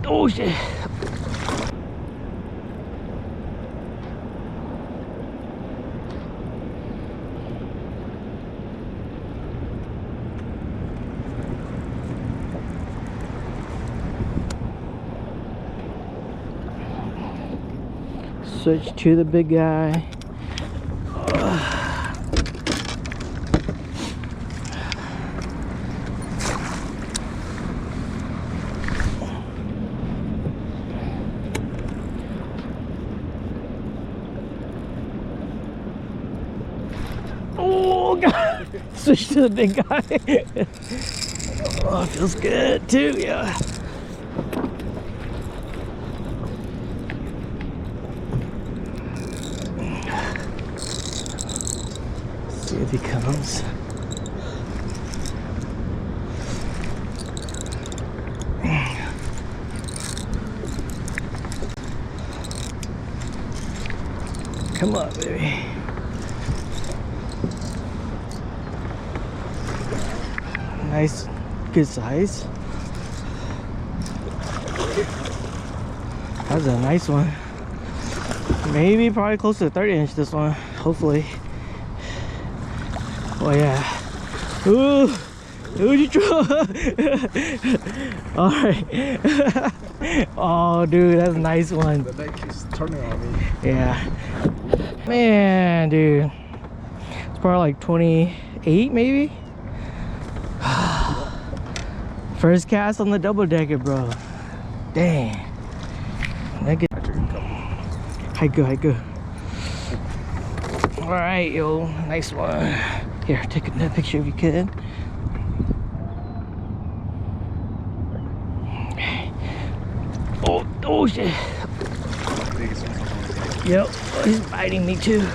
oh shit. Switch to the big guy. Oh god! Switch to the big guy. Oh, it feels good too, yeah. See if he comes. Come on, baby. Nice, good size. That's a nice one. Maybe probably close to 30-inch this one, hopefully. Oh yeah. Ooh, who'd you throw? All right. Oh dude, that's a nice one. The neck is turning on me. Yeah. Man, dude. It's probably like 28 maybe. First cast on the double decker, bro. Dang. That good. Hi, good. All right, yo, nice one. Here, take a picture if you could. Oh shit. Yep, oh, he's biting me too.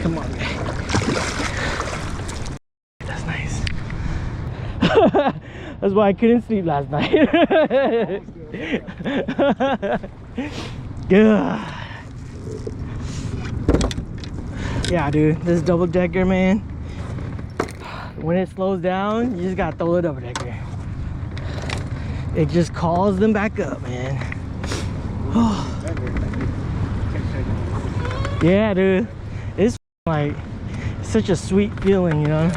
Come on. That's nice. That's why I couldn't sleep last night. Yeah, dude, this double decker, man. When it slows down, you just gotta throw the double decker. It just calls them back up, man. Yeah, dude, it's like such a sweet feeling, you know.